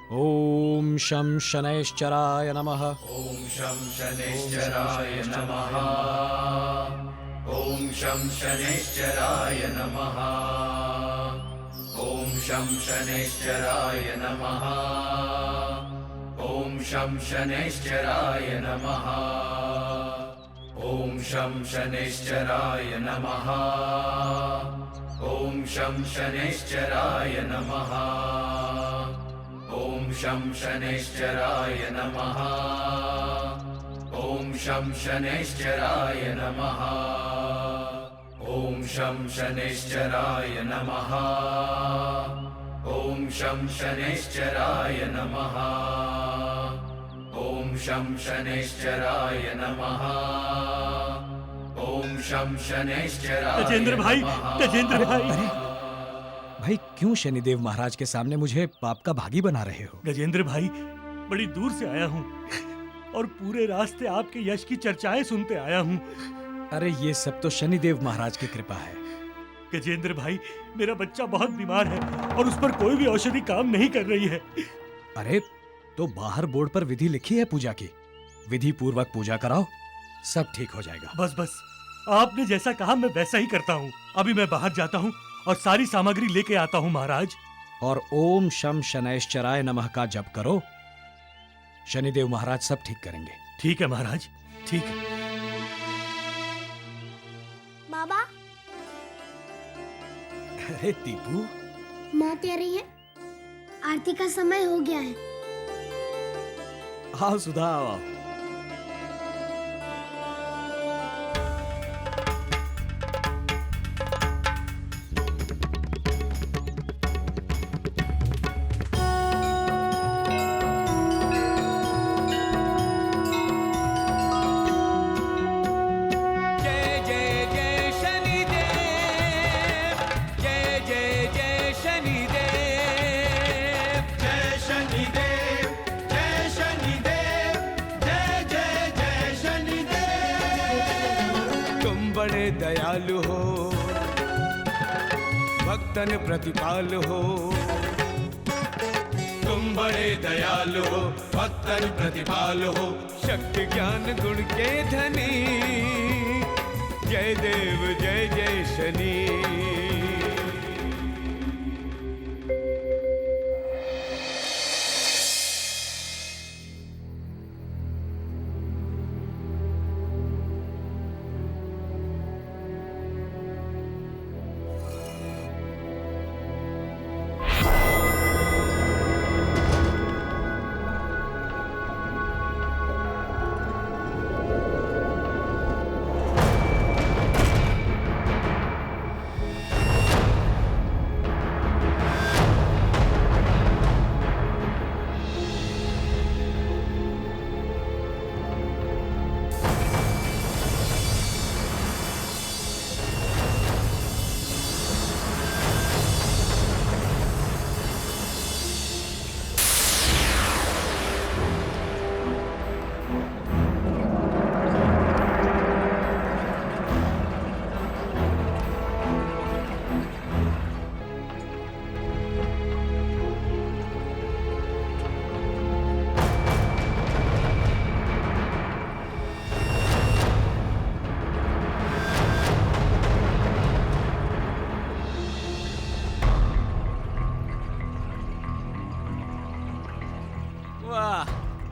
ओम शं शनैश्चराय नमः। ॐ शं शनैश्चराय नमः। ॐ शं शनैश्चराय नमः। ॐ शं शनैश्चराय नमः। ॐ शं शनैश्चराय नमः। ॐ शं शनैश्चराय नमः। ॐ शं शनैश्चराय नमः। ॐ शं शनैश्चराय नमः। ॐ शं शनैश्चराय नमः। ॐ शं शनैश्चराय नमः। ॐ शं शनैश्चराय नमः। ॐ शं शनैश्चराय नमः। ॐ शं शनैश्चराय गजेंद्र भाई, नमः। गजेंद्र भाई। भाई क्यों शनिदेव महाराज के सामने मुझे पाप का भागी बना रहे हो? गजेंद्र भाई, बड़ी दूर से आया हूँ और पूरे रास्ते आपके यश की चर्चाएं सुनते आया हूँ। अरे ये सब तो शनिदेव महाराज की कृपा है। गजेंद्र भाई, मेरा बच्चा बहुत बीमार है और उस पर कोई भी औषधि काम नहीं कर रही है। अरे तो बाहर बोर्ड पर विधि लिखी है पूजा की, विधि पूर्वक पूजा कराओ, सब ठीक हो जाएगा। बस बस, आपने जैसा कहा मैं वैसा ही करता हूँ। अभी मैं बाहर जाता हूँ और सारी सामग्री लेके आता हूँ महाराज। और ओम शम शनैश्चराय नमः का जप करो, शनिदेव महाराज सब ठीक करेंगे। ठीक है महाराज, ठीक है। बाबा, अरे दीपू, माँ कह रही है आरती का समय हो गया है। आओ सुधा आओ। दयालु हो, भक्तन प्रतिपाल हो। तुम बड़े दयालु हो, भक्तन प्रतिपाल हो। शक्ति ज्ञान गुण के धनी, जय देव जय जय शनि।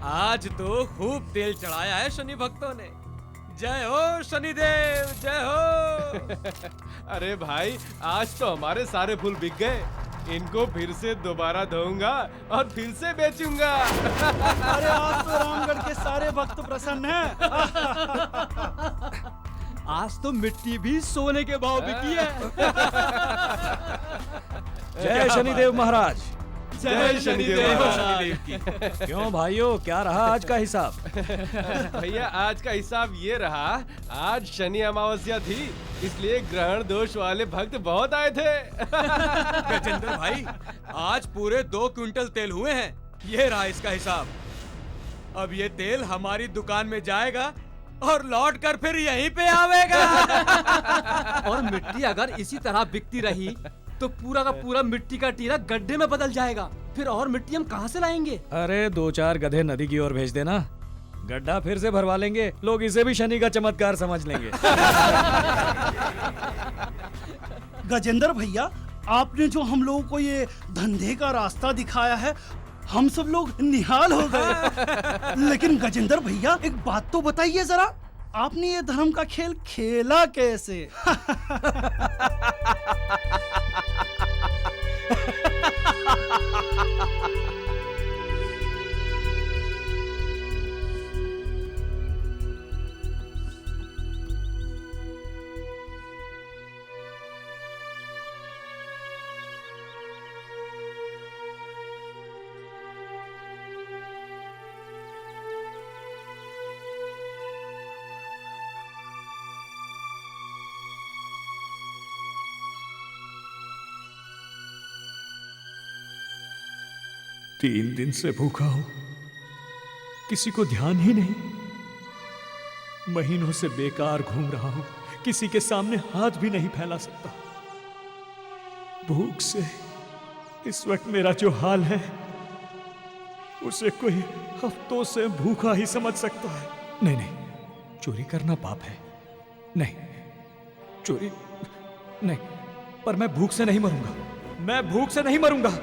आज तो खूब तेल चढ़ाया है शनि भक्तों ने। जय हो शनिदेव, जय हो। अरे भाई, आज तो हमारे सारे फूल बिक गए। इनको फिर से दोबारा धोऊंगा और फिर से बेचूंगा। अरे आज तो रामगढ़ के सारे भक्त प्रसन्न हैं। आज तो मिट्टी भी सोने के भाव बिकी है। जय शनिदेव महाराज। जय शनिदेव शनिदेव की। क्यों भाइयों, क्या रहा आज का हिसाब? भैया, आज का हिसाब ये रहा, आज शनि अमावस्या थी, इसलिए ग्रहण दोष वाले भक्त बहुत आए थे। गजेंद्र भाई, आज पूरे 2 क्विंटल तेल हुए हैं। ये रहा इसका हिसाब। अब ये तेल हमारी दुकान में जाएगा और लौट कर फिर यहीं पे आवेगा। और मिट्टी अगर इसी तरह बिकती रही तो पूरा का पूरा मिट्टी का टीला गड्ढे में बदल जाएगा। फिर और मिट्टी हम कहाँ से लाएंगे? अरे 2-4 गधे नदी की ओर भेज देना, गड्ढा फिर से भरवा लेंगे। लोग इसे भी शनि का चमत्कार समझ लेंगे। गजेंद्र भैया, आपने जो हम लोगों को ये धंधे का रास्ता दिखाया है, हम सब लोग निहाल हो गए। लेकिन गजेंद्र भैया, एक बात तो बताइए जरा, आपने ये धर्म का खेल खेला कैसे? 3 दिन से भूखा हूं, किसी को ध्यान ही नहीं। महीनों से बेकार घूम रहा हूं, किसी के सामने हाथ भी नहीं फैला सकता। भूख से इस वक्त मेरा जो हाल है, उसे कोई हफ्तों से भूखा ही समझ सकता है। नहीं नहीं, चोरी करना पाप है। नहीं, चोरी नहीं, पर मैं भूख से नहीं मरूंगा। मैं भूख से नहीं मरूंगा।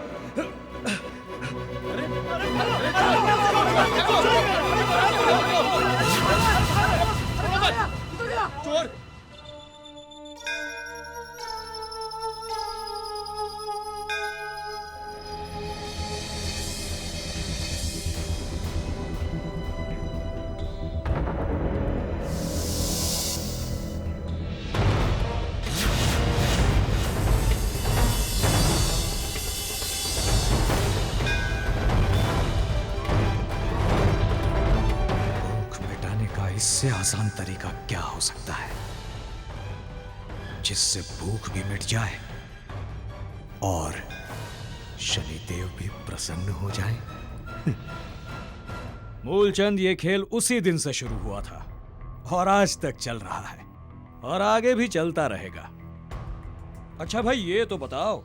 चोर! इससे आसान तरीका क्या हो सकता है जिससे भूख भी मिट जाए और शनिदेव भी प्रसन्न हो जाए। मूलचंद, ये खेल उसी दिन से शुरू हुआ था और आज तक चल रहा है और आगे भी चलता रहेगा। अच्छा भाई, ये तो बताओ,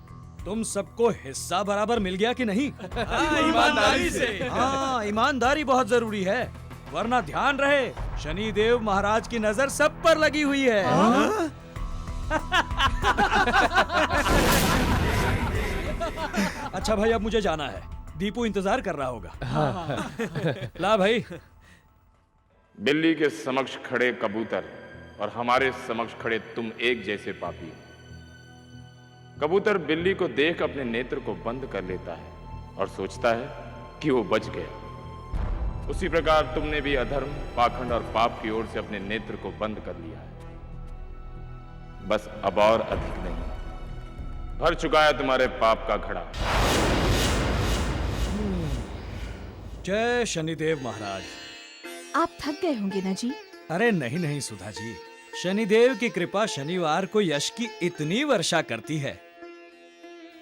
तुम सबको हिस्सा बराबर मिल गया कि नहीं? ईमानदारी से। हाँ, ईमानदारी बहुत जरूरी है, वरना ध्यान रहे शनिदेव महाराज की नजर सब पर लगी हुई है। अच्छा भाई, अब मुझे जाना है, दीपू इंतजार कर रहा होगा। ला भाई। बिल्ली के समक्ष खड़े कबूतर और हमारे समक्ष खड़े तुम एक जैसे पापी। कबूतर बिल्ली को देख अपने नेत्र को बंद कर लेता है और सोचता है कि वो बच गया। उसी प्रकार तुमने भी अधर्म, पाखंड और पाप की ओर से अपने नेत्र को बंद कर लिया है। बस अब और अधिक नहीं, भर चुका है तुम्हारे पाप का घड़ा। जय शनिदेव महाराज। आप थक गए होंगे ना जी? अरे नहीं नहीं सुधा जी, शनिदेव की कृपा शनिवार को यश की इतनी वर्षा करती है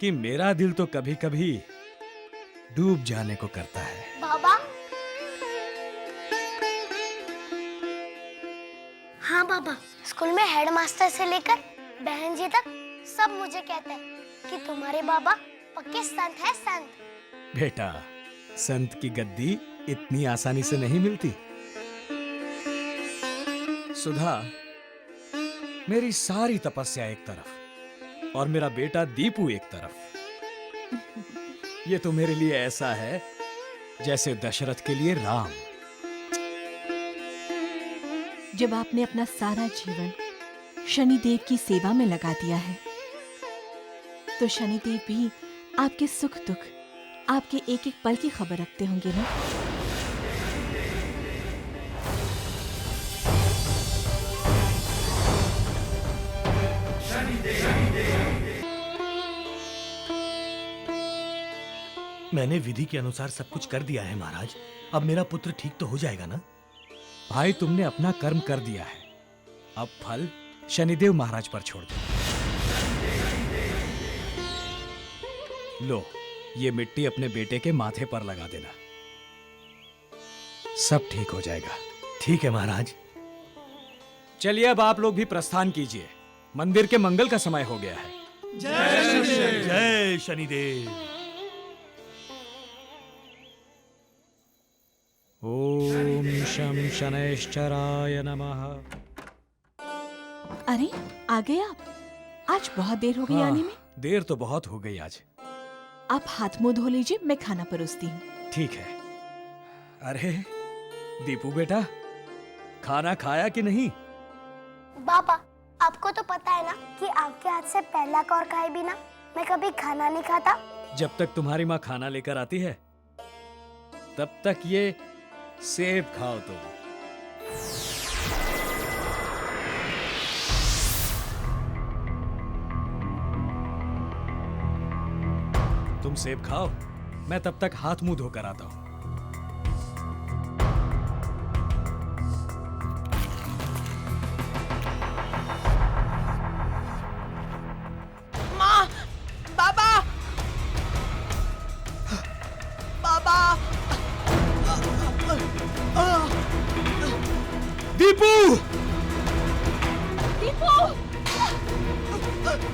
कि मेरा दिल तो कभी कभी डूब जाने को करता है। बाबा। हाँ बाबा, स्कूल में हेडमास्टर से लेकर बहन जी तक सब मुझे कहते हैं कि तुम्हारे बाबा पक्के संत हैं, संत। बेटा, संत की गद्दी इतनी आसानी से नहीं मिलती। सुधा, मेरी सारी तपस्या एक तरफ और मेरा बेटा दीपू एक तरफ। ये तो मेरे लिए ऐसा है जैसे दशरथ के लिए राम। जब आपने अपना सारा जीवन शनिदेव की सेवा में लगा दिया है, तो शनिदेव भी आपके सुख दुख, आपके एक एक पल की खबर रखते होंगे ना? मैंने विधि के अनुसार सब कुछ कर दिया है महाराज। अब मेरा पुत्र ठीक तो हो जाएगा ना? भाई, तुमने अपना कर्म कर दिया है, अब फल शनिदेव महाराज पर छोड़ दो। लो, ये मिट्टी अपने बेटे के माथे पर लगा देना, सब ठीक हो जाएगा। ठीक है महाराज। चलिए अब आप लोग भी प्रस्थान कीजिए, मंदिर के मंगल का समय हो गया है। जय शनिदेव। ओम शं शनैश्चराय नमः। अरे आ गए आप। आज बहुत देर हो गई आने में। देर तो बहुत हो गई आज। आप हाथ मुंह धो लीजिए, मैं खाना परोसती हूँ। ठीक है। अरे दीपू बेटा, खाना खाया कि नहीं? बाबा, आपको तो पता है ना कि आपके हाथ से पहला कौर खाए बिना मैं कभी खाना नहीं खाता। जब तक तुम्हारी माँ खाना लेकर आती है तब तक ये सेब खाओ तुम सेब खाओ, मैं तब तक हाथ मुंह धोकर आता हूँ। माँ, बाबा, बाबा, दीपू! दीपू!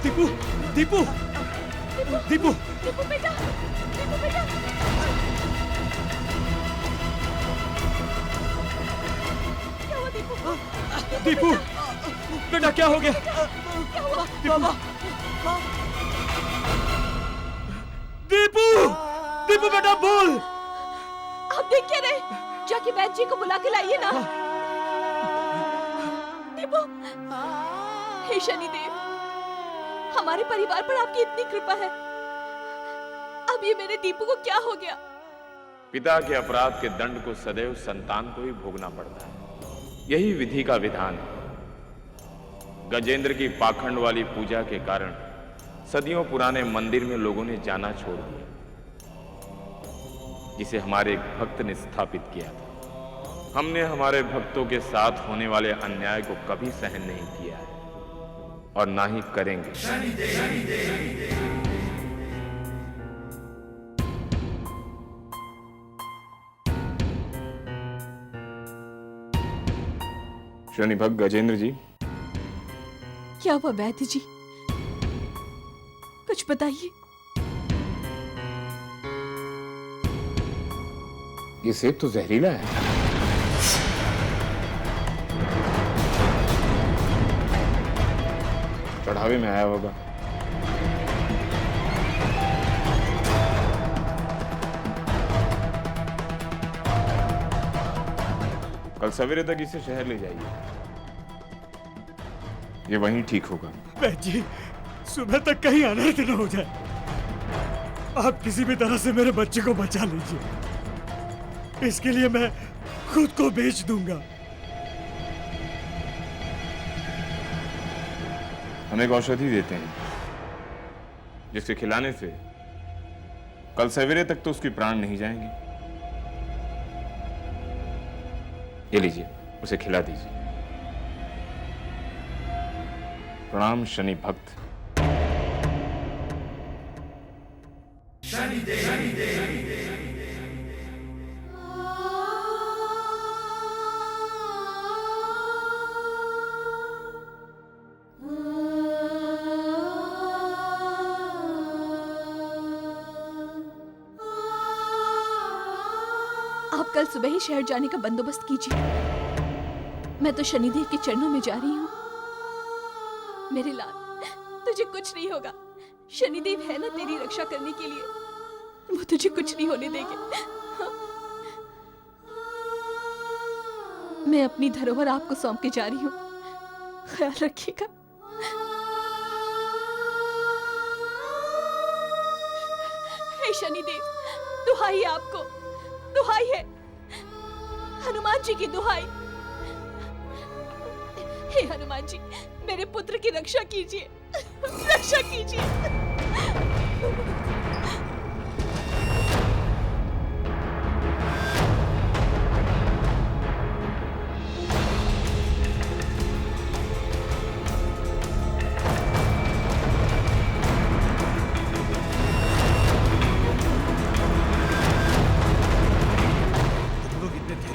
दीपू! दीपू! दीपू! दीपू बेटा! दीपू बेटा! क्या हुआ दीपू? दीपू! बेटा क्या हो गया? क्या हुआ? बाबा! दीपू! दीपू बेटा बोल! आप देख क्या रहे? जाके वैद्य जी को बुला के लाइए ना। दीपू! हे शनिदेव, हमारे परिवार पर आपकी इतनी कृपा है। अब ये मेरे दीपू को क्या हो गया? पिता के अपराध के दंड को सदैव संतान को ही भोगना पड़ता है। यही विधि का विधान है। गजेंद्र की पाखंड वाली पूजा के कारण सदियों पुराने मंदिर में लोगों ने जाना छोड़ दिया, जिसे हमारे एक भक्त ने स्थापित किया था। हमने हमारे भक्तों के साथ होने वाले अन्याय को कभी सहन नहीं किया है और ना ही करेंगे। शनि भक्त गजेंद्र जी। क्या हुआ वैद्य जी? कुछ बताइए। ये सेब तो जहरीला है। चढ़ावे में आया होगा। कल सवेरे तक इसे शहर ले जाइए, ये वहीं ठीक होगा। वैद्य जी, सुबह तक कहीं अनर्थ न हो जाए। आप किसी भी तरह से मेरे बच्चे को बचा लीजिए। इसके लिए मैं खुद को बेच दूंगा। हम एक औषधि देते हैं जिसके खिलाने से कल सवेरे तक तो उसके प्राण नहीं जाएंगे। ये लीजिए, उसे खिला दीजिए। प्रणाम शनि भक्त। आप कल सुबह ही शहर जाने का बंदोबस्त कीजिए। मैं तो शनिदेव के चरणों में जा रही हूँ। मेरे लाल, तुझे कुछ नहीं होगा। शनिदेव है ना तेरी रक्षा करने के लिए, वो तुझे कुछ नहीं होने देंगे। मैं अपनी धरोहर आपको सौंप के जा रही हूँ, ख्याल रखिएगा। हे शनिदेव, दुहाई है आपको, दुहाई है, हनुमान जी की दुहाई। हे हनुमान जी, मेरे पुत्र की रक्षा कीजिए, रक्षा कीजिए।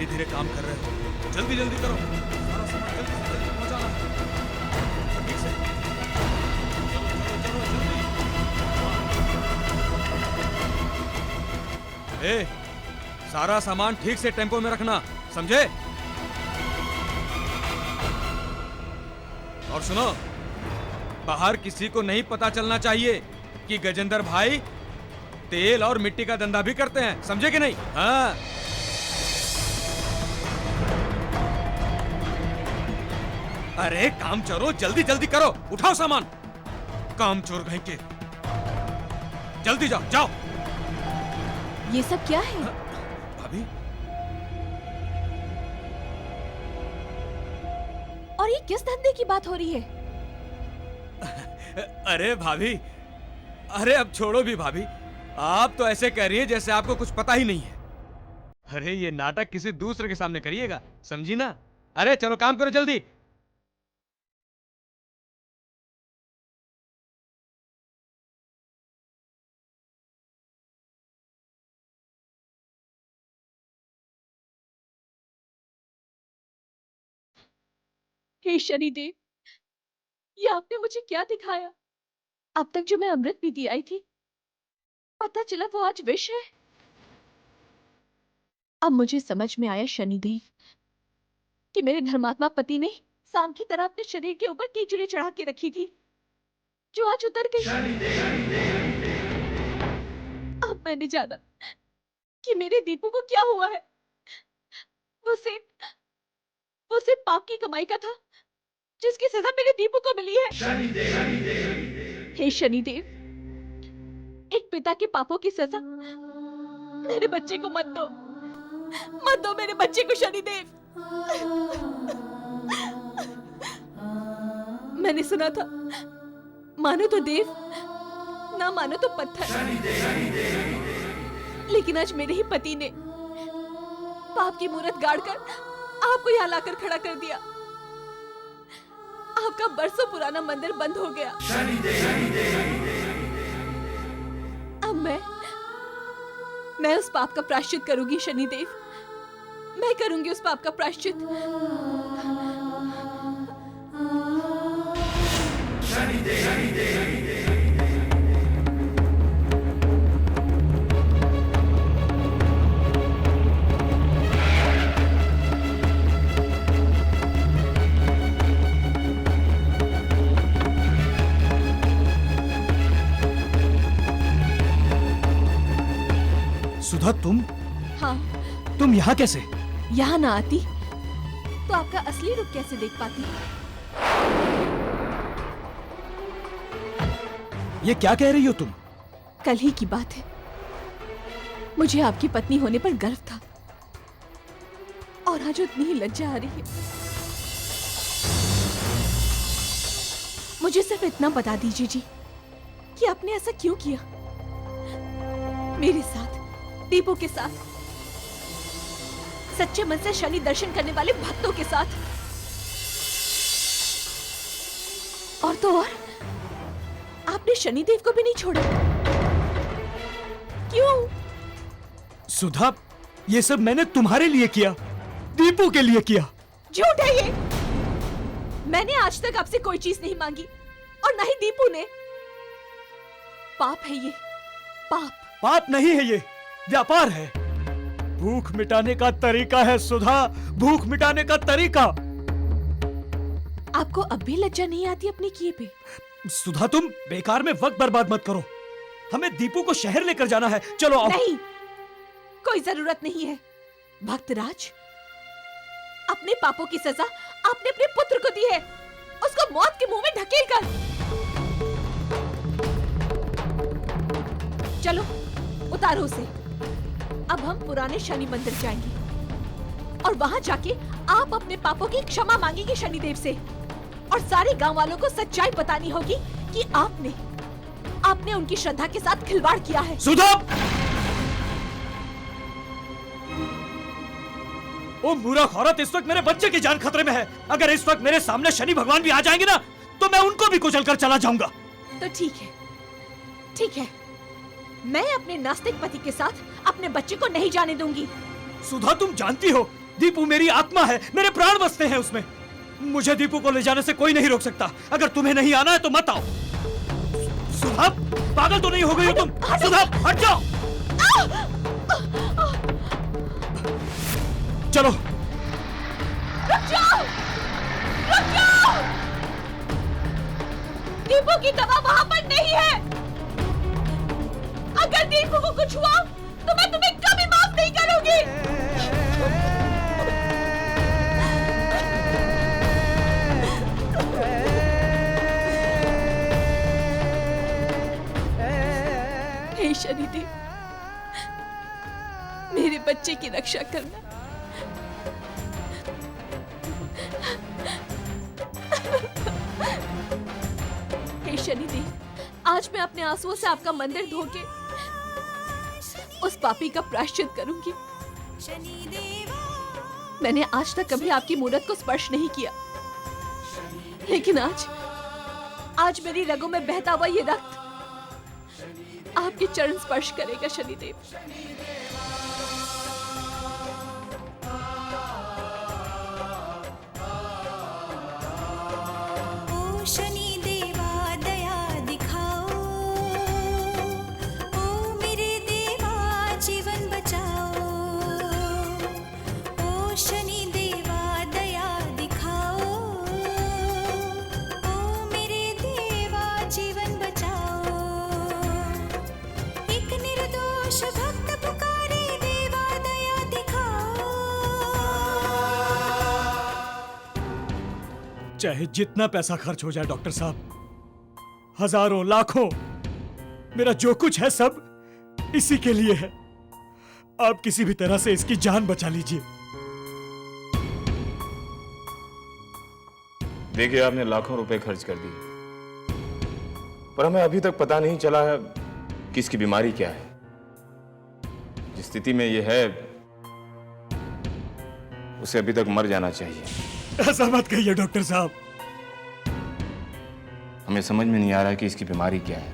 धीरे काम कर रहे हो, जल्दी जल्दी करो। सारा सामान जल्दी से जल्दी पहुंचाना। ठीक से। चलो चलो चलो जल्दी। ए, सारा सामान ठीक से टेम्पो में रखना, समझे? और सुनो, बाहर किसी को नहीं पता चलना चाहिए कि गजेंद्र भाई तेल और मिट्टी का धंधा भी करते हैं, समझे कि नहीं? हाँ। अरे काम चोरो, जल्दी जल्दी करो, उठाओ सामान। काम चोर कहीं के, जल्दी जाओ जाओ। ये सब क्या है? भाभी, और ये किस धंधे की बात हो रही है? अरे भाभी, अरे अब छोड़ो भी भाभी, आप तो ऐसे कह रही है जैसे आपको कुछ पता ही नहीं है। अरे ये नाटक किसी दूसरे के सामने करिएगा, समझी ना? अरे चलो काम करो जल्दी। हे शनिदेव, ये आपने मुझे क्या दिखाया? अब तक जो मैं अमृत पीती आई थी, पता चला वो आज विष है। अब मुझे समझ में आया शनिदेव कि मेरे धर्मात्मा पति ने सांप की तरह अपने शरीर के ऊपर कीचड़े चढ़ा के रखी थी, जो आज उतर गई। अब मैंने जाना कि मेरे दीपू को क्या हुआ है। वो सिर्फ पाप की कमाई का था, जिसकी सजा मेरे दीपू को मिली है। हे शनिदेव, एक पिता के पापों की सजा मेरे बच्चे को मत दो, मत दो मेरे बच्चे को शनिदेव। मैंने सुना था, मानो तो देव, ना मानो तो पत्थर। लेकिन आज मेरे ही पति ने पाप की मूर्त गाड़कर आपको यहाँ लाकर खड़ा कर दिया। आपका बरसों पुराना मंदिर बंद हो गया। अब मैं उस पाप का प्रायश्चित करूंगी शनिदेव, मैं करूंगी उस पाप का प्रायश्चित। सुधा, तुम? हाँ। तुम यहाँ कैसे? यहाँ ना आती तो आपका असली रूप कैसे देख पाती? ये क्या कह रही हो तुम? कल ही की बात है, मुझे आपकी पत्नी होने पर गर्व था, और आज उतनी ही लज्जा आ रही है। मुझे सिर्फ इतना बता दीजिए जी कि आपने ऐसा क्यों किया मेरे साथ, दीपू के साथ, सच्चे मन से शनि दर्शन करने वाले भक्तों के साथ। और तो और आपने शनिदेव को भी नहीं छोड़ा। क्यों? सुधा, ये सब मैंने तुम्हारे लिए किया, दीपू के लिए किया। झूठ है ये। मैंने आज तक आपसे कोई चीज नहीं मांगी, और न ही दीपू ने। पाप है ये, पाप। पाप नहीं है ये, व्यापार है। भूख मिटाने का तरीका है सुधा, भूख मिटाने का तरीका। आपको अब भी लज्जा नहीं आती अपने किए पे? सुधा, तुम बेकार में वक्त बर्बाद मत करो, हमें दीपू को शहर लेकर जाना है। चलो आओ। नहीं, कोई जरूरत नहीं है भक्तराज। अपने पापों की सजा आपने अपने पुत्र को दी है, उसको मौत के मुंह में ढकेल कर। चलो उतारो उसे। अब हम पुराने शनि मंदिर जाएंगे, और वहां जाके आप अपने पापों की क्षमा मांगेंगे शनिदेव से, और सारे गांव वालों को सच्चाई बतानी होगी कि आपने उनकी श्रद्धा के साथ खिलवाड़ किया है। सुधा! ओ मूर्ख औरत, इस वक्त मेरे बच्चे की जान खतरे में है। अगर इस वक्त मेरे सामने शनि भगवान भी आ जाएंगे ना, तो मैं उनको भी कुचल कर चला जाऊंगा। तो ठीक है, ठीक है, मैं अपने नास्तिक पति के साथ अपने बच्चे को नहीं जाने दूंगी। सुधा, तुम जानती हो दीपू मेरी आत्मा है, मेरे प्राण बसते हैं उसमें। मुझे दीपू को ले जाने से कोई नहीं रोक सकता। अगर तुम्हें नहीं आना है तो मत आओ। सुधा, पागल तो नहीं हो गई हो तुम? सुधा, हट जाओ। चलो। रुक जाओ! रुक जाओ! दीपू की दवा वहां पर नहीं है। अगर दीपू को कुछ हुआ तो मैं तुम्हें कभी माफ नहीं करूंगी। हे शनिदेव, मेरे बच्चे की रक्षा करना। हे शनिदेव, आज मैं अपने आंसुओं से आपका मंदिर धोके उस पापी का प्रायश्चित करूंगी। मैंने आज तक कभी आपकी मूरत को स्पर्श नहीं किया, लेकिन आज मेरी रगों में बहता हुआ ये रक्त आपके चरण स्पर्श करेगा शनिदेव। ओ शनि देवा दया दिखाओ, ओ मेरे देवा जीवन बचाओ। ओ शनि देवा दया दिखाओ, ओ मेरे देवा जीवन बचाओ। एक निर्दोष भक्त पुकारे देवा दया दिखाओ। चाहे जितना पैसा खर्च हो जाए डॉक्टर साहब, हजारों लाखों, मेरा जो कुछ है सब इसी के लिए है। आप किसी भी तरह से इसकी जान बचा लीजिए। देखिए, आपने लाखों रुपए खर्च कर दिए, पर हमें अभी तक पता नहीं चला है कि इसकी बीमारी क्या है। जिस स्थिति में ये है, उसे अभी तक मर जाना चाहिए। ऐसा मत कहिए डॉक्टर साहब। हमें समझ में नहीं आ रहा है कि इसकी बीमारी क्या है।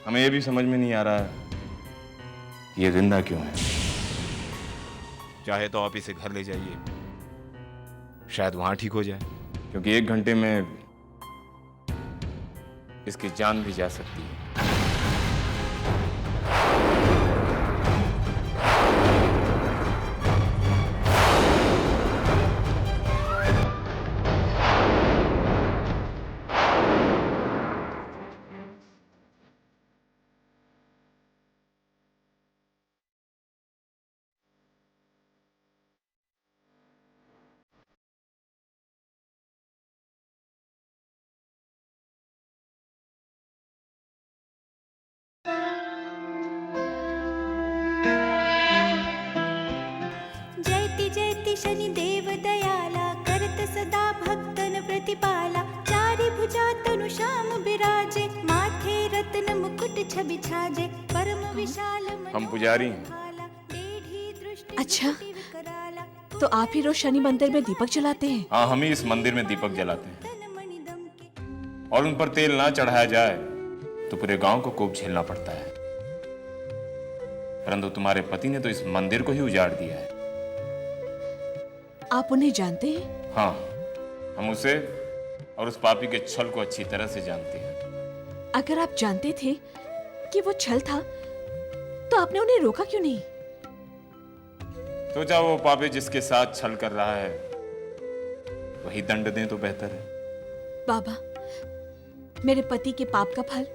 हमें यह भी समझ में नहीं आ रहा है कि ये जिंदा क्यों है। चाहे तो आप इसे घर ले जाइए, शायद वहां ठीक हो जाए, क्योंकि 1 घंटे में इसकी जान भी जा सकती है। जयति जयति शनि देव दयाला, करत सदा भक्तन प्रतिपाला। चारि भुजा तनु श्याम बिराजे, माथे रत्न मुकुट छवि छाजे। परम विशाल हम पुजारी हैं। अच्छा, तो आप ही रोज शनि मंदिर में दीपक जलाते हैं? हाँ, हम ही इस मंदिर में दीपक जलाते हैं, और उन पर तेल ना चढ़ाया जाए तो पूरे गांव को कोप झेलना पड़ता है। परंतु तुम्हारे पति ने तो इस मंदिर को ही उजाड़ दिया है। आप उन्हें जानते हैं? हाँ, हम उसे और उस पापी के छल को अच्छी तरह से जानते हैं। अगर आप जानते थे कि वो छल था, तो आपने उन्हें रोका क्यों नहीं? सोचा वो पापी जिसके साथ छल कर रहा है वही दंड दें तो बेहतर है। बाबा, मेरे पति के पाप का फल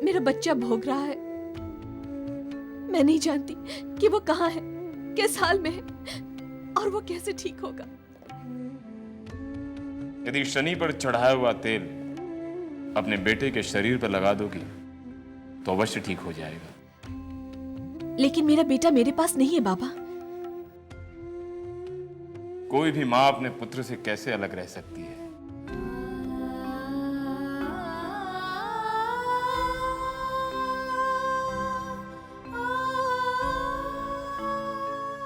मेरा बच्चा भोग रहा है। मैं नहीं जानती कि वो कहाँ है, किस हाल में है, और वो कैसे ठीक होगा। यदि शनि पर चढ़ाया हुआ तेल अपने बेटे के शरीर पर लगा दोगी तो अवश्य ठीक हो जाएगा। लेकिन मेरा बेटा मेरे पास नहीं है बाबा। कोई भी माँ अपने पुत्र से कैसे अलग रह सकती है?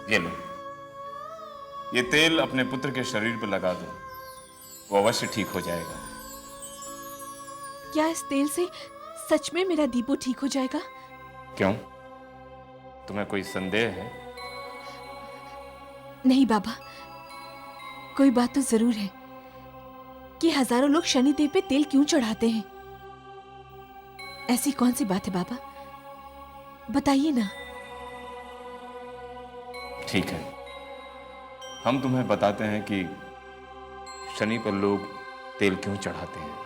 ये लो, ये तेल अपने पुत्र के शरीर पर लगा दो, वो अवश्य ठीक हो जाएगा। क्या इस तेल से सच में मेरा दीपू ठीक हो जाएगा? क्यों, तुम्हें कोई संदेह है? नहीं बाबा, कोई बात तो जरूर है कि हजारों लोग शनिदेव पे तेल क्यों चढ़ाते हैं। ऐसी कौन सी बात है बाबा, बताइए ना। ठीक है, हम तुम्हें बताते हैं कि शनि पर लोग तेल क्यों चढ़ाते हैं।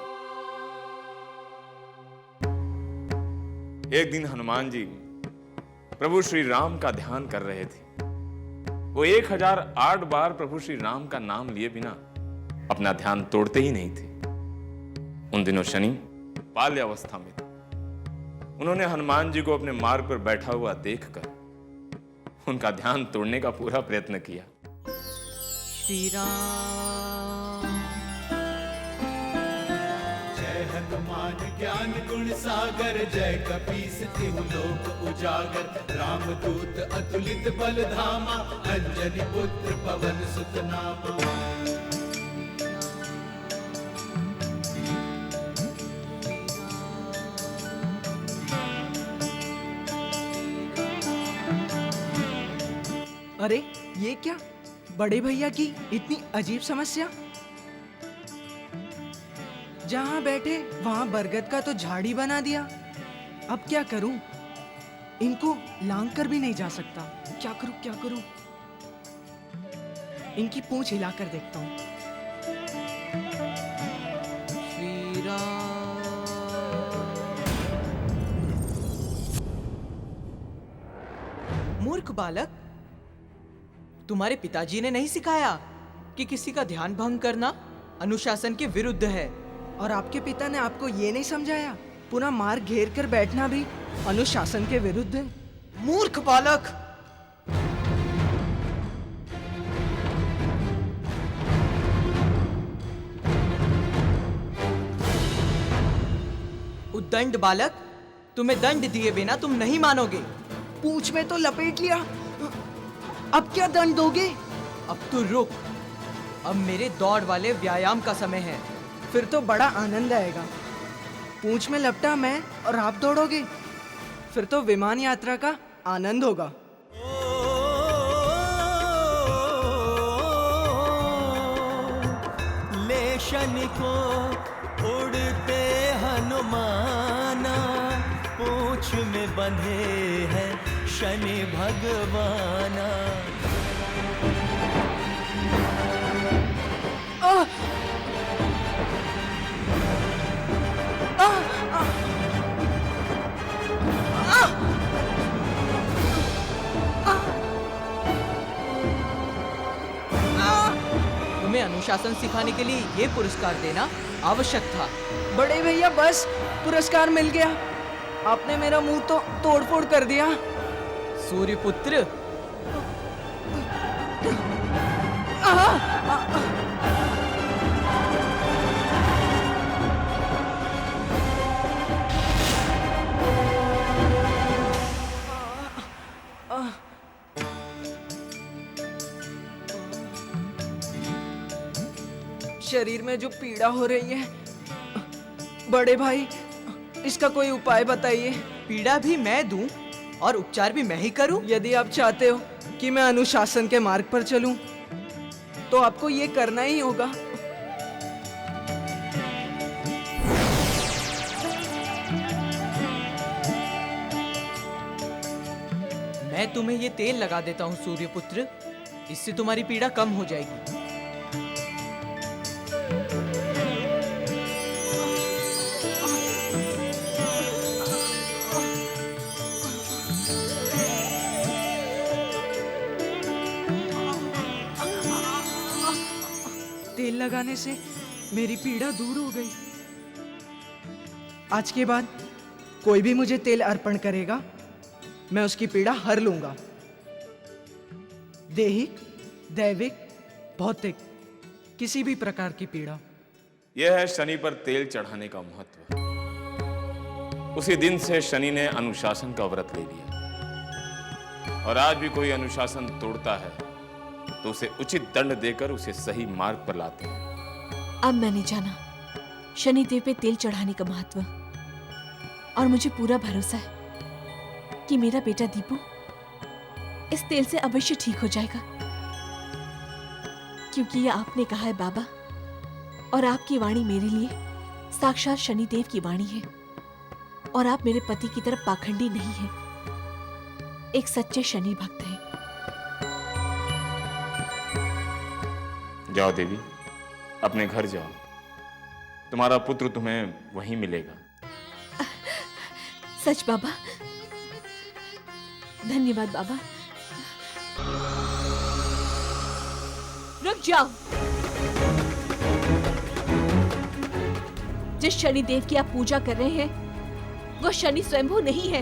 एक दिन हनुमान जी प्रभु श्री राम का ध्यान कर रहे थे। वो 1008 बार प्रभु श्री राम का नाम लिए बिना अपना ध्यान तोड़ते ही नहीं थे। उन दिनों शनि बाल्यावस्था में थे। उन्होंने हनुमान जी को अपने मार्ग पर बैठा हुआ देखकर उनका ध्यान तोड़ने का पूरा प्रयत्न किया। श्री राम जय हनुमान ज्ञान गुण सागर, जय कपीस तिहु लोक उजागर। रामदूत अतुलित बल धामा, अंजनी पुत्र पवन सुत नामा। अरे ये क्या, बड़े भैया की इतनी अजीब समस्या। जहां बैठे वहां बरगद का तो झाड़ी बना दिया। अब क्या करूं, इनको लांग कर भी नहीं जा सकता। क्या करूं क्या करूं, इनकी पूंछ हिलाकर देखता हूं। श्री राम। मूर्ख बालक, तुम्हारे पिताजी ने नहीं सिखाया कि किसी का ध्यान भंग करना अनुशासन के विरुद्ध है? और आपके पिता ने आपको ये नहीं समझाया पुनः मार्ग घेर कर बैठना भी अनुशासन के विरुद्ध है? मूर्ख बालक! उद्दंड बालक, तुम्हें दंड दिए बिना तुम नहीं मानोगे। पूंछ में तो लपेट लिया, अब क्या दंड दोगे? अब तो रुक, अब मेरे दौड़ वाले व्यायाम का समय है। फिर तो बड़ा आनंद आएगा। पूंछ में लपटा मैं और आप दौड़ोगे, फिर तो विमान यात्रा का आनंद होगा। ले शनि को उड़ते हनुमाना, पूंछ में बंधे हैं शनि भगवाना। तुम्हें अनुशासन सिखाने के लिए ये पुरस्कार देना आवश्यक था। बड़े भैया बस, पुरस्कार मिल गया। आपने मेरा मुंह तो तोड़फोड़ कर दिया। सूर्यपुत्र, शरीर में जो पीड़ा हो रही है, बड़े भाई इसका कोई उपाय बताइए। पीड़ा भी मैं दूं और उपचार भी मैं ही करूं? यदि आप चाहते हो कि मैं अनुशासन के मार्ग पर चलूं, तो आपको ये करना ही होगा। मैं तुम्हें ये तेल लगा देता हूं सूर्यपुत्र, इससे तुम्हारी पीड़ा कम हो जाएगी। तेल लगाने से मेरी पीड़ा दूर हो गई। आज के बाद कोई भी मुझे तेल अर्पण करेगा, मैं उसकी पीड़ा हर लूंगा। दैहिक, दैविक, भौतिक, किसी भी प्रकार की पीड़ा। यह है शनि पर तेल चढ़ाने का महत्व। उसी दिन से शनि ने अनुशासन का व्रत ले लिया, और आज भी कोई अनुशासन तोड़ता है तो उसे उचित दंड देकर उसे सही मार्ग पर लाते हैं। अब मैंने जाना शनिदेव पे तेल चढ़ाने का महत्व, और मुझे पूरा भरोसा है कि मेरा बेटा दीपू इस तेल से अवश्य ठीक हो जाएगा, क्योंकि ये आपने कहा है बाबा, और आपकी वाणी मेरे लिए साक्षात शनिदेव की वाणी है, और आप मेरे पति की तरफ पाखंडी नहीं हैं, एक सच्चे शनि भक्त हैं। जाओ देवी, अपने घर जाओ। तुम्हारा पुत्र तुम्हें वहीं मिलेगा। सच बाबा, धन्यवाद बाबा। रुक जाओ। जिस शनि देव की आप पूजा कर रहे हैं वो शनि स्वयंभू नहीं है।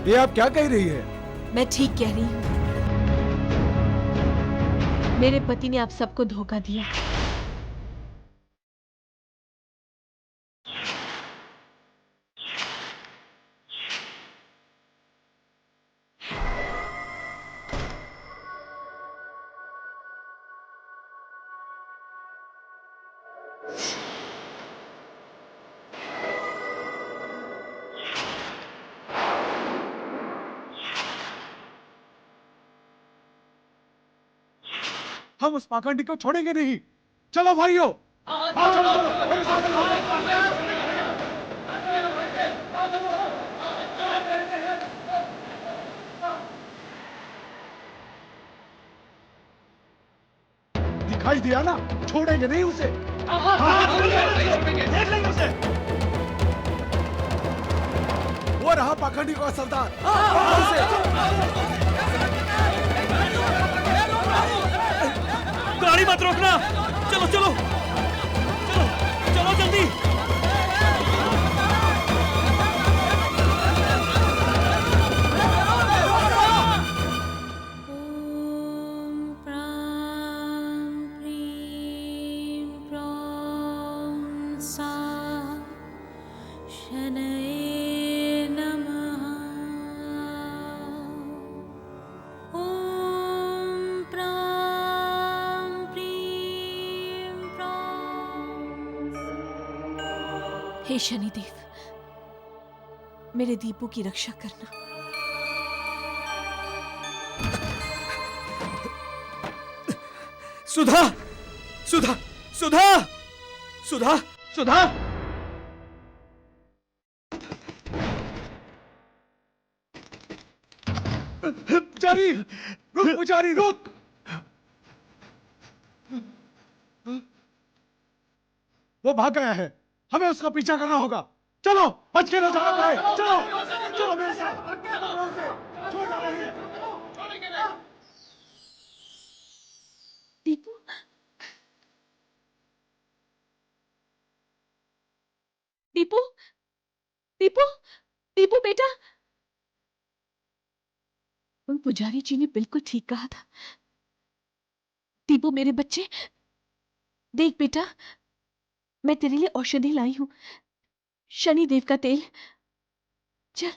ये आप क्या कह रही है? मैं ठीक कह रही हूँ। मेरे पति ने आप सबको धोखा दिया। हम उस पाखंडी को छोड़ेंगे नहीं। चलो भाइयों, दिखाई दिया ना, छोड़ेंगे नहीं उसे। देख लेंगे उसे। वो रहा पाखंडी का सरदार। गाड़ी मत रोकना। चलो चलो चलो चलो जल्दी। हे शनिदेव, मेरे दीपू की रक्षा करना। सुधा, सुधा, सुधा, सुधा, सुधा। पुजारी, रुक पुजारी, रुक। वो भाग गया है, हमें उसका पीछा करना होगा। चलो, बच के न जाना पाए। चलो चलो मेरे साथ। दीपू, दीपू, दीपू, दीपू बेटा। उन पुजारी जी ने बिल्कुल ठीक कहा था। दीपू मेरे बच्चे, देख बेटा, मैं तेरे लिए औषधि लाई हूं, शनि देव का तेल। चल।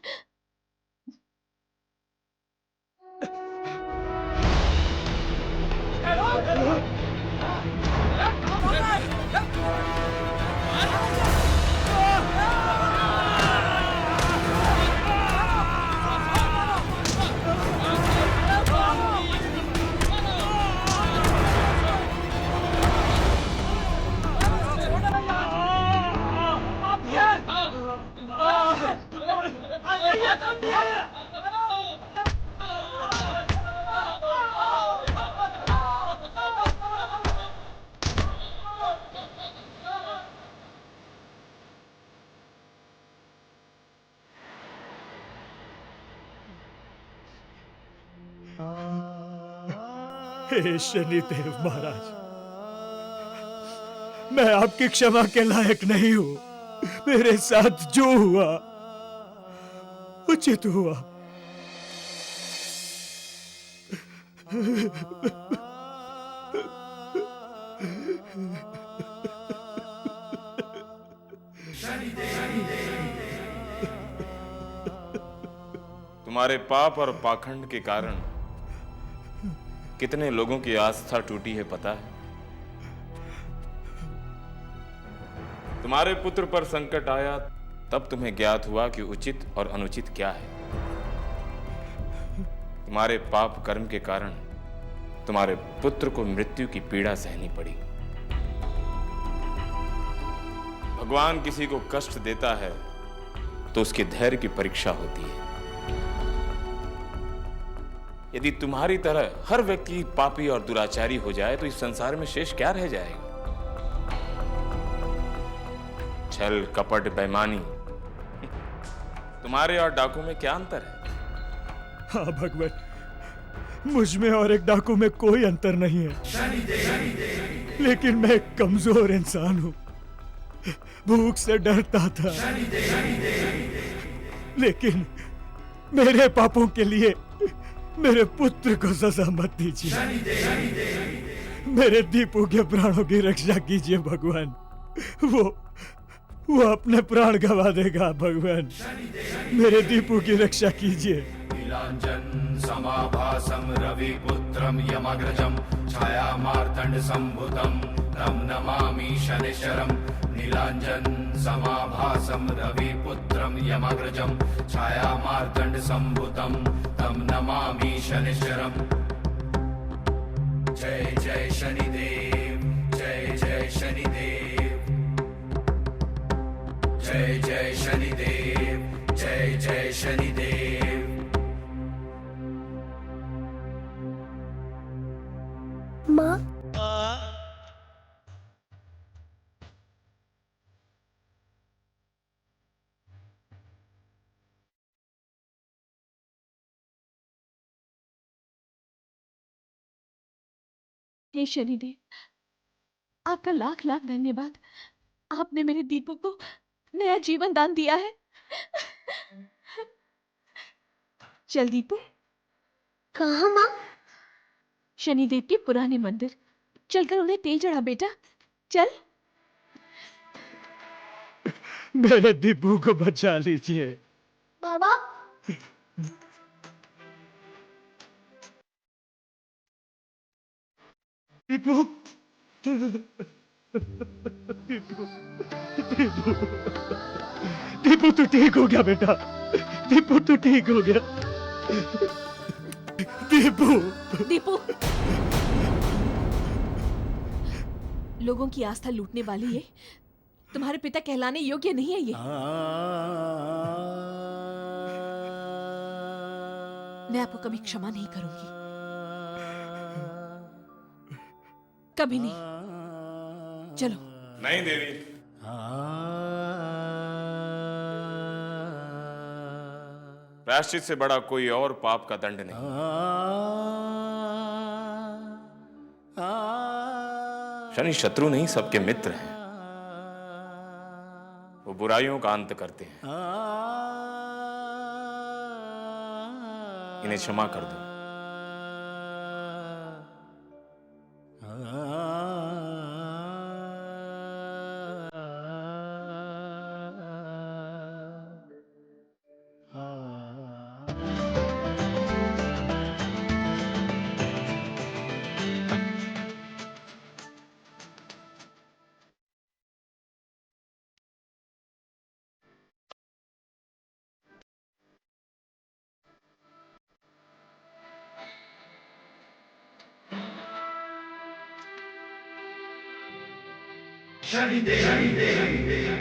हे शनिदेव महाराज, मैं आपकी क्षमा के लायक नहीं हूं। मेरे साथ जो हुआ उचित हुआ। तुम्हारे पाप और पाखंड के कारण कितने लोगों की आस्था टूटी है पता है? तुम्हारे पुत्र पर संकट आया तब तुम्हें ज्ञात हुआ कि उचित और अनुचित क्या है। तुम्हारे पाप कर्म के कारण तुम्हारे पुत्र को मृत्यु की पीड़ा सहनी पड़ी। भगवान किसी को कष्ट देता है तो उसके धैर्य की परीक्षा होती है। यदि तुम्हारी तरह हर व्यक्ति पापी और दुराचारी हो जाए तो इस संसार में शेष क्या रह जाएगा? छल, कपट, बेईमानी, तुम्हारे और डाकू में क्या अंतर है? हाँ भगवान, मुझ में और एक डाकू में कोई अंतर नहीं है, लेकिन मैं एक कमजोर इंसान हूं। भूख से डरता था, लेकिन मेरे पापों के लिए मेरे पुत्र को सजा मत दीजिए। मेरे दीपू के प्राणों की रक्षा कीजिए भगवान। वो अपने प्राण गंवा देगा भगवान। मेरे दीपू की रक्षा कीजिए। नीलांजन समाभासम रविपुत्रम यमग्रजम छाया मार्तंड संभुतम तं नमामि शनिश्चरम। नीलांजन समाभासम रविपुत्रम यमग्रजम छाया मार्तंड संभुतम तं नमामि शनिश्चरम। जय जय शनिदेव, जय जय शनिदेव, जय जय शनिदेव, जय जय शनिदेव। माँ, हे शनिदेव, आपका लाख लाख धन्यवाद। आपने मेरे दीपू को नया जीवन दान दिया है। चल दीपू। कहाँ माँ? शनिदेव के पुराने मंदिर चलकर उन्हें तेल चढ़ा बेटा, चल। मेरे दीपू को बचा लीजिए बाबा। दीपू, दीपू तू ठीक हो गया बेटा। दीपू तू ठीक हो गया। दीपू, दीपू, लोगों की आस्था लूटने वाली ये तुम्हारे पिता कहलाने योग्य नहीं है। ये मैं आपको कभी क्षमा नहीं करूंगी, कभी नहीं। चलो। नहीं देवी, प्रायश्चित से बड़ा कोई और पाप का दंड नहीं। शनि शत्रु नहीं, सबके मित्र हैं। वो बुराइयों का अंत करते हैं। इन्हें क्षमा कर दो। शनिदेव।